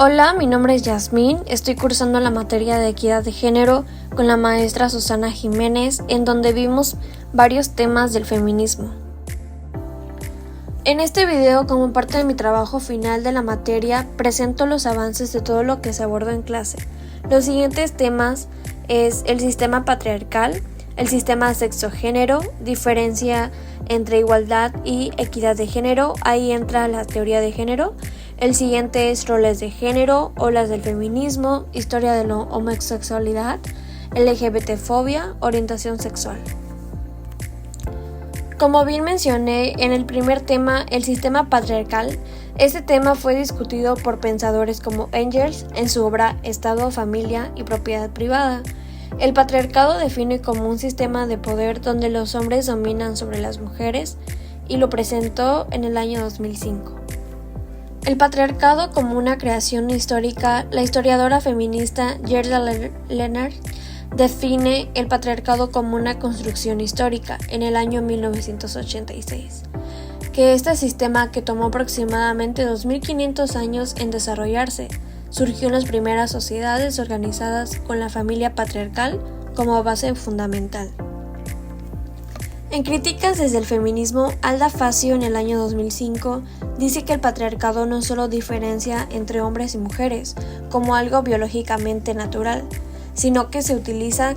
Hola, mi nombre es Yasmín, estoy cursando la materia de equidad de género con la maestra Susana Jiménez, en donde vimos varios temas del feminismo. En este video, como parte de mi trabajo final de la materia, presento los avances de todo lo que se abordó en clase. Los siguientes temas es el sistema patriarcal, el sistema sexo-género, diferencia entre igualdad y equidad de género, ahí entra la teoría de género. El siguiente es roles de género, olas del feminismo, historia de la homosexualidad, LGBT-fobia, orientación sexual. Como bien mencioné en el primer tema, el sistema patriarcal, este tema fue discutido por pensadores como Engels en su obra Estado, Familia y Propiedad Privada. El patriarcado define como un sistema de poder donde los hombres dominan sobre las mujeres y lo presentó en el año 2005. El patriarcado como una creación histórica, la historiadora feminista Gerda Lerner define el patriarcado como una construcción histórica en el año 1986, que este sistema, que tomó aproximadamente 2500 años en desarrollarse, surgió en las primeras sociedades organizadas con la familia patriarcal como base fundamental. En Críticas desde el feminismo, Alda Facio en el año 2005 dice que el patriarcado no solo diferencia entre hombres y mujeres como algo biológicamente natural, sino que se utiliza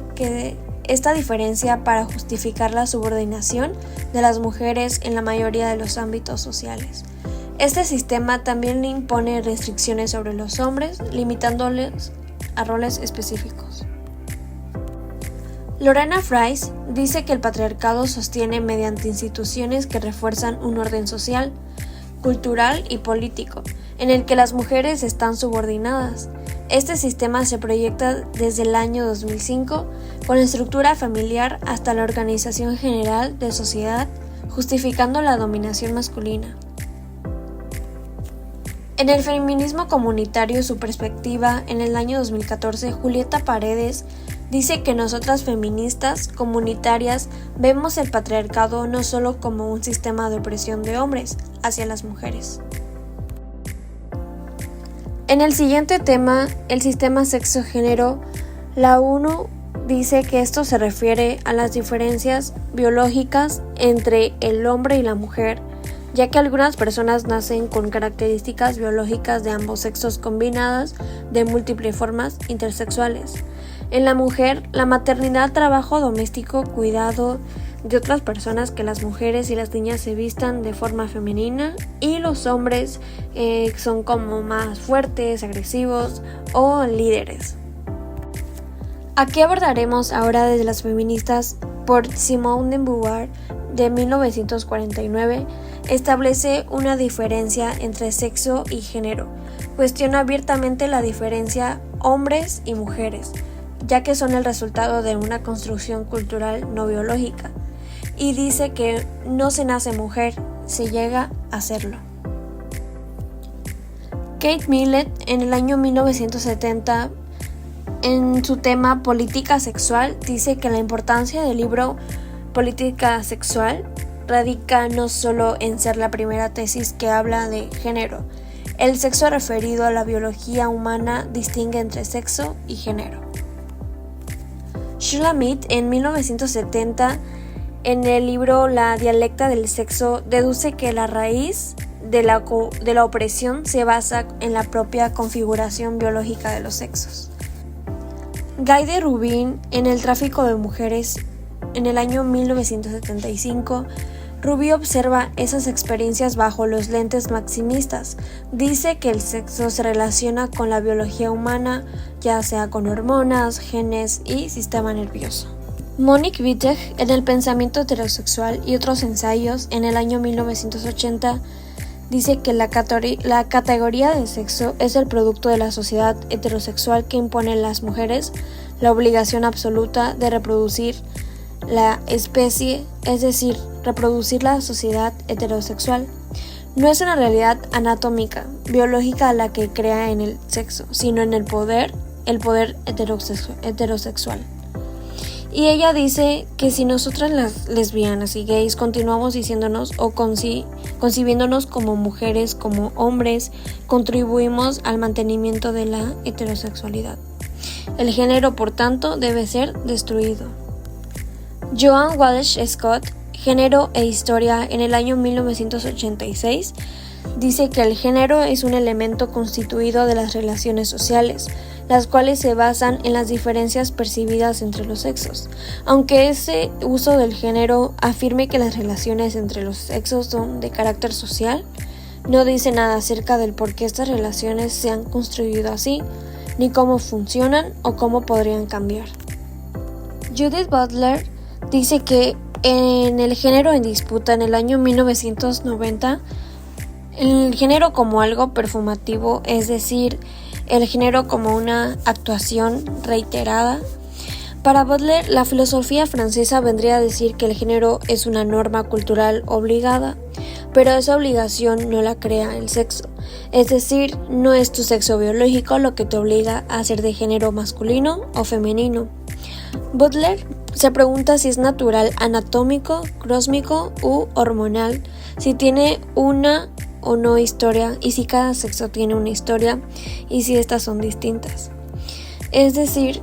esta diferencia para justificar la subordinación de las mujeres en la mayoría de los ámbitos sociales. Este sistema también le impone restricciones sobre los hombres, limitándoles a roles específicos. Lorena Fries dice que el patriarcado sostiene mediante instituciones que refuerzan un orden social, cultural y político, en el que las mujeres están subordinadas. Este sistema se proyecta desde el año 2005 con la estructura familiar hasta la organización general de sociedad, justificando la dominación masculina. En el feminismo comunitario, su perspectiva, en el año 2014, Julieta Paredes dice que nosotras feministas comunitarias vemos el patriarcado no solo como un sistema de opresión de hombres hacia las mujeres. En el siguiente tema, el sistema sexo-género, la ONU dice que esto se refiere a las diferencias biológicas entre el hombre y la mujer, ya que algunas personas nacen con características biológicas de ambos sexos combinadas de múltiples formas intersexuales. En la mujer, la maternidad, trabajo doméstico, cuidado de otras personas, que las mujeres y las niñas se vistan de forma femenina, y los hombres son como más fuertes, agresivos o líderes. Aquí abordaremos ahora desde las feministas por Simone de Beauvoir de 1949, establece una diferencia entre sexo y género, cuestiona abiertamente la diferencia hombres y mujeres, ya que son el resultado de una construcción cultural no biológica, y dice que no se nace mujer, se llega a serlo. Kate Millett en el año 1970, en su tema Política Sexual, dice que la importancia del libro Política Sexual radica no solo en ser la primera tesis que habla de género. El sexo referido a la biología humana distingue entre sexo y género. Shulamit en 1970, en el libro La dialecta del sexo, deduce que la raíz de la opresión se basa en la propia configuración biológica de los sexos. Guy de Rubin en El tráfico de mujeres, en el año 1975, Ruby observa esas experiencias bajo los lentes maximistas. Dice que el sexo se relaciona con la biología humana, ya sea con hormonas, genes y sistema nervioso. Monique Wittig, en El pensamiento heterosexual y otros ensayos, en el año 1980, dice que la categoría de sexo es el producto de la sociedad heterosexual que impone a las mujeres la obligación absoluta de reproducir la especie, es decir, reproducir la sociedad heterosexual. No es una realidad anatómica, biológica la que crea en el sexo, sino en el poder heterosexual. Y ella dice que si nosotras las lesbianas y gays continuamos diciéndonos o concibiéndonos como mujeres, como hombres, contribuimos al mantenimiento de la heterosexualidad. El género, por tanto, debe ser destruido. Joan Walsh Scott, Género e Historia, en el año 1986, dice que el género es un elemento constituido de las relaciones sociales, las cuales se basan en las diferencias percibidas entre los sexos. Aunque ese uso del género afirme que las relaciones entre los sexos son de carácter social, no dice nada acerca del por qué estas relaciones se han construido así, ni cómo funcionan o cómo podrían cambiar. Judith Butler dice que en el género en disputa en el año 1990, el género como algo performativo, es decir, el género como una actuación reiterada. Para Butler, la filosofía francesa vendría a decir que el género es una norma cultural obligada, pero esa obligación no la crea el sexo. Es decir, no es tu sexo biológico lo que te obliga a ser de género masculino o femenino. Butler se pregunta si es natural, anatómico, crósmico u hormonal, si tiene una o no historia y si cada sexo tiene una historia y si estas son distintas. Es decir,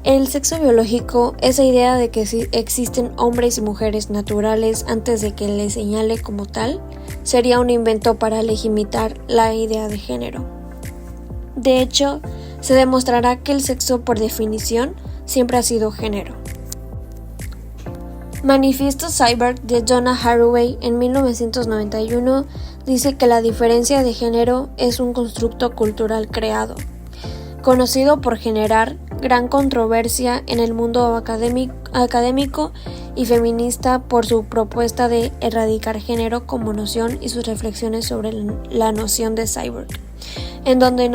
el sexo biológico, esa idea de que existen hombres y mujeres naturales antes de que le señale como tal, sería un invento para legitimar la idea de género. De hecho, se demostrará que el sexo, por definición, siempre ha sido género. Manifiesto Cyborg de Donna Haraway en 1991 dice que la diferencia de género es un constructo cultural creado, conocido por generar gran controversia en el mundo académico y feminista por su propuesta de erradicar género como noción y sus reflexiones sobre la noción de cyborg, en donde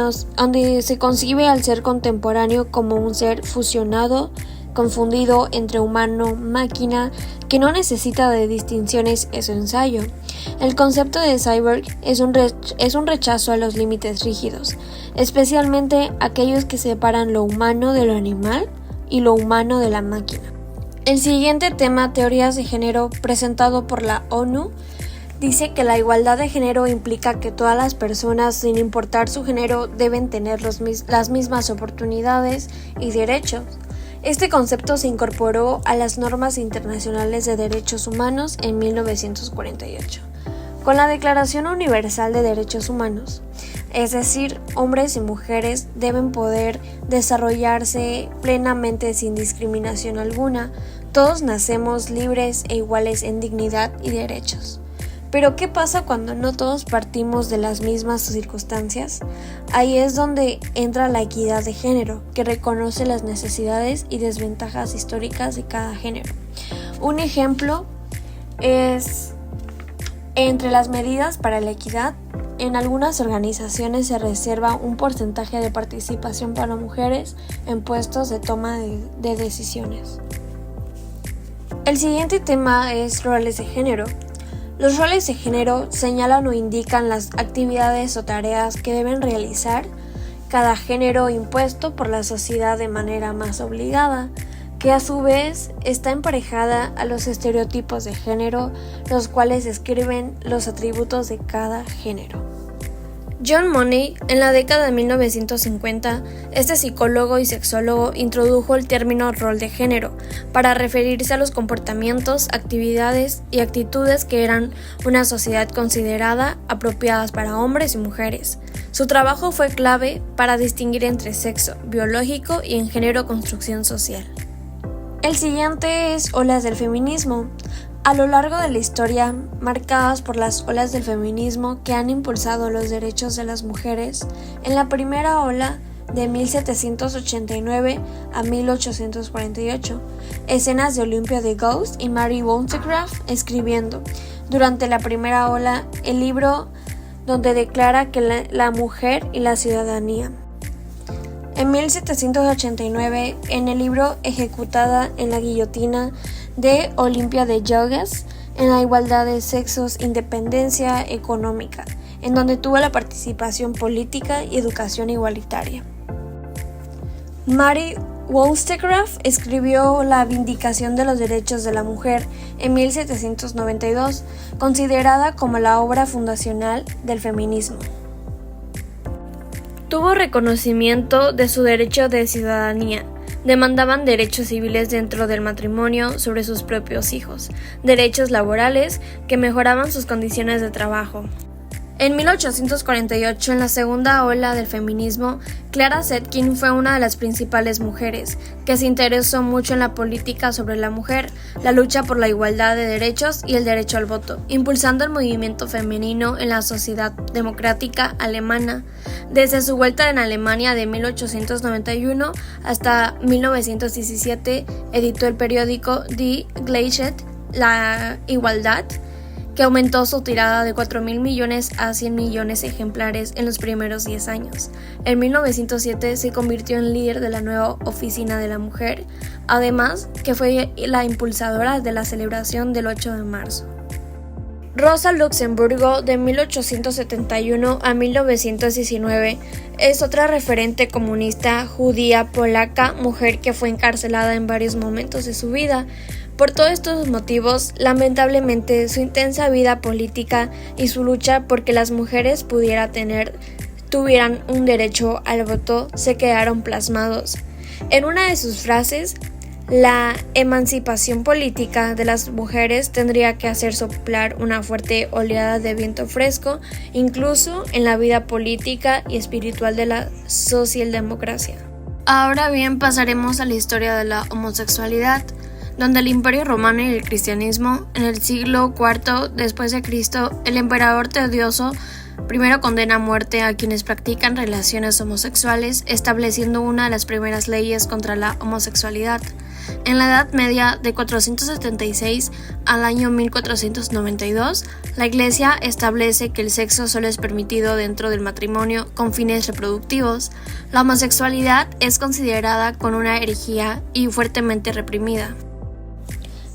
se concibe al ser contemporáneo como un ser fusionado, confundido entre humano-máquina, que no necesita de distinciones en su ensayo. El concepto de cyborg es un rechazo a los límites rígidos, especialmente aquellos que separan lo humano de lo animal y lo humano de la máquina. El siguiente tema, teorías de género, presentado por la ONU, dice que la igualdad de género implica que todas las personas, sin importar su género, deben tener las mismas oportunidades y derechos. Este concepto se incorporó a las normas internacionales de derechos humanos en 1948, con la Declaración Universal de Derechos Humanos. Es decir, hombres y mujeres deben poder desarrollarse plenamente sin discriminación alguna. Todos nacemos libres e iguales en dignidad y derechos. Pero ¿qué pasa cuando no todos partimos de las mismas circunstancias? Ahí es donde entra la equidad de género, que reconoce las necesidades y desventajas históricas de cada género. Un ejemplo es, entre las medidas para la equidad, en algunas organizaciones se reserva un porcentaje de participación para mujeres en puestos de toma de decisiones. El siguiente tema es roles de género. Los roles de género señalan o indican las actividades o tareas que deben realizar cada género impuesto por la sociedad de manera más obligada, que a su vez está emparejada a los estereotipos de género, los cuales describen los atributos de cada género. John Money, en la década de 1950, este psicólogo y sexólogo introdujo el término rol de género para referirse a los comportamientos, actividades y actitudes que eran una sociedad considerada apropiadas para hombres y mujeres. Su trabajo fue clave para distinguir entre sexo biológico y en género construcción social. El siguiente es olas del feminismo. A lo largo de la historia, marcadas por las olas del feminismo que han impulsado los derechos de las mujeres, en la primera ola de 1789 a 1848, escenas de Olympia de Gauss y Mary Wollstonecraft escribiendo, durante la primera ola, el libro donde declara que la mujer y la ciudadanía. En 1789, en el libro Ejecutada en la guillotina de Olympia de Gauss, en la igualdad de sexos, independencia económica, en donde tuvo la participación política y educación igualitaria. Mary Wollstonecraft escribió La Vindicación de los Derechos de la Mujer en 1792, considerada como la obra fundacional del feminismo. Tuvo reconocimiento de su derecho de ciudadanía. Demandaban derechos civiles dentro del matrimonio sobre sus propios hijos, derechos laborales que mejoraban sus condiciones de trabajo. En 1848, en la segunda ola del feminismo, Clara Zetkin fue una de las principales mujeres, que se interesó mucho en la política sobre la mujer, la lucha por la igualdad de derechos y el derecho al voto, impulsando el movimiento femenino en la sociedad democrática alemana. Desde su vuelta en Alemania de 1891 hasta 1917, editó el periódico Die Gleichheit, la Igualdad, que aumentó su tirada de 4.000 millones a 100 millones de ejemplares en los primeros 10 años. En 1907 se convirtió en líder de la nueva Oficina de la Mujer, además que fue la impulsadora de la celebración del 8 de marzo. Rosa Luxemburgo, de 1871 a 1919, es otra referente comunista judía polaca, mujer que fue encarcelada en varios momentos de su vida. Por todos estos motivos, lamentablemente, su intensa vida política y su lucha por que las mujeres tuvieran un derecho al voto se quedaron plasmados. En una de sus frases, la emancipación política de las mujeres tendría que hacer soplar una fuerte oleada de viento fresco, incluso en la vida política y espiritual de la socialdemocracia. Ahora bien, pasaremos a la historia de la homosexualidad, donde el Imperio Romano y el cristianismo, en el siglo IV después de Cristo, el emperador Teodosio primero condena a muerte a quienes practican relaciones homosexuales, estableciendo una de las primeras leyes contra la homosexualidad. En la Edad Media, de 476 al año 1492, la Iglesia establece que el sexo solo es permitido dentro del matrimonio con fines reproductivos. La homosexualidad es considerada como una herejía y fuertemente reprimida.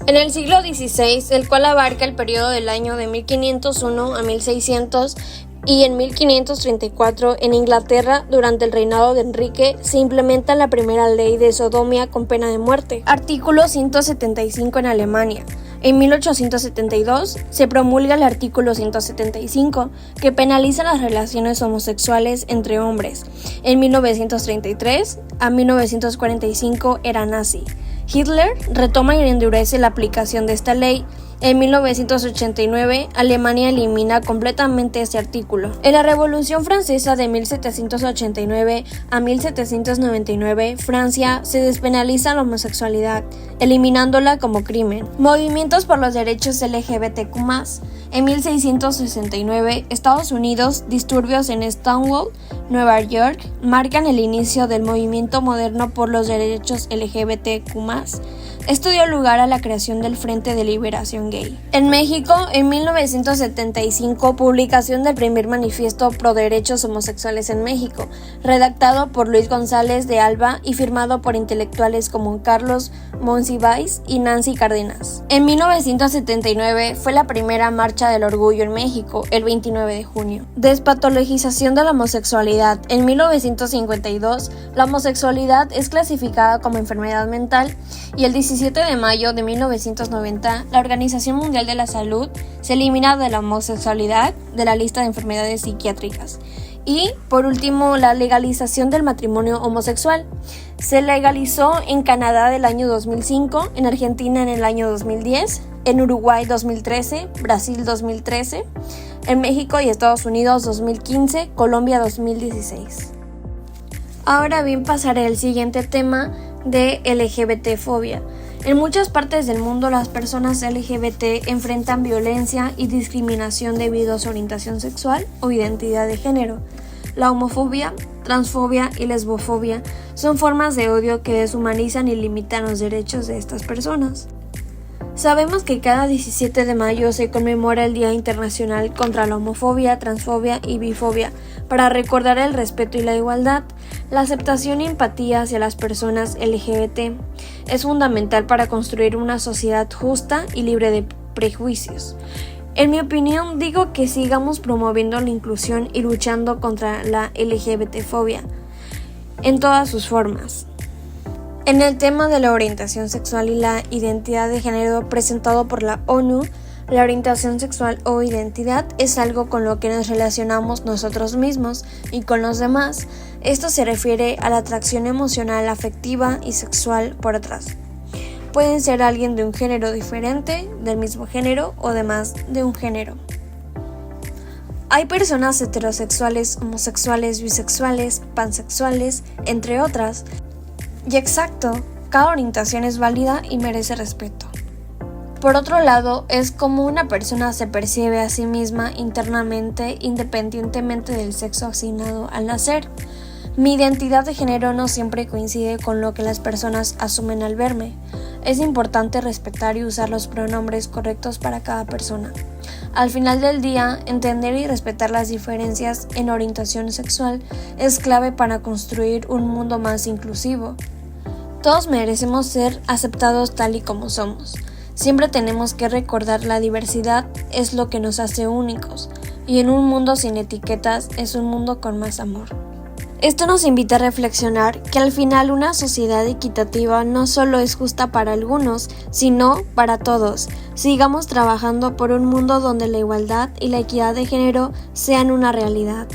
En el siglo XVI, el cual abarca el periodo del año de 1501 a 1600, y en 1534, en Inglaterra, durante el reinado de Enrique, se implementa la primera ley de sodomía con pena de muerte. Artículo 175 en Alemania. En 1872 se promulga el artículo 175, que penaliza las relaciones homosexuales entre hombres. En 1933 a 1945 era nazi. Hitler retoma y endurece la aplicación de esta ley. En 1989, Alemania elimina completamente este artículo. En la Revolución Francesa de 1789 a 1799, Francia se despenaliza la homosexualidad, eliminándola como crimen. Movimientos por los derechos LGBTQ+. En 1669, Estados Unidos, disturbios en Stonewall, Nueva York, marcan el inicio del movimiento moderno por los derechos LGBTQ+. Esto dio lugar a la creación del Frente de Liberación Gay. En México, en 1975, publicación del primer manifiesto pro derechos homosexuales en México, redactado por Luis González de Alba y firmado por intelectuales como Carlos Monsiváis y Nancy Cárdenas. En 1979 fue la primera Marcha del Orgullo en México, el 29 de junio. Despatologización de la homosexualidad. En 1952, la homosexualidad es clasificada como enfermedad mental y el 17 de mayo de 1990, la Organización Mundial de la Salud se elimina de la homosexualidad de la lista de enfermedades psiquiátricas. Y, por último, la legalización del matrimonio homosexual. Se legalizó en Canadá del año 2005, en Argentina en el año 2010, en Uruguay 2013, Brasil 2013, en México y Estados Unidos 2015, Colombia 2016. Ahora bien, pasaré al siguiente tema de LGBT-fobia. En muchas partes del mundo, las personas LGBT enfrentan violencia y discriminación debido a su orientación sexual o identidad de género. La homofobia, transfobia y lesbofobia son formas de odio que deshumanizan y limitan los derechos de estas personas. Sabemos que cada 17 de mayo se conmemora el Día Internacional contra la Homofobia, Transfobia y Bifobia para recordar el respeto y la igualdad. La aceptación y empatía hacia las personas LGBT es fundamental para construir una sociedad justa y libre de prejuicios. En mi opinión, digo que sigamos promoviendo la inclusión y luchando contra la LGBT-fobia en todas sus formas. En el tema de la orientación sexual y la identidad de género presentado por la ONU, la orientación sexual o identidad es algo con lo que nos relacionamos nosotros mismos y con los demás. Esto se refiere a la atracción emocional, afectiva y sexual por otras. Pueden ser alguien de un género diferente, del mismo género o de más de un género. Hay personas heterosexuales, homosexuales, bisexuales, pansexuales, entre otras. Y exacto, cada orientación es válida y merece respeto. Por otro lado, es como una persona se percibe a sí misma internamente independientemente del sexo asignado al nacer. Mi identidad de género no siempre coincide con lo que las personas asumen al verme. Es importante respetar y usar los pronombres correctos para cada persona. Al final del día, entender y respetar las diferencias en orientación sexual es clave para construir un mundo más inclusivo. Todos merecemos ser aceptados tal y como somos. Siempre tenemos que recordar la diversidad es lo que nos hace únicos, y en un mundo sin etiquetas es un mundo con más amor. Esto nos invita a reflexionar que al final una sociedad equitativa no solo es justa para algunos, sino para todos. Sigamos trabajando por un mundo donde la igualdad y la equidad de género sean una realidad.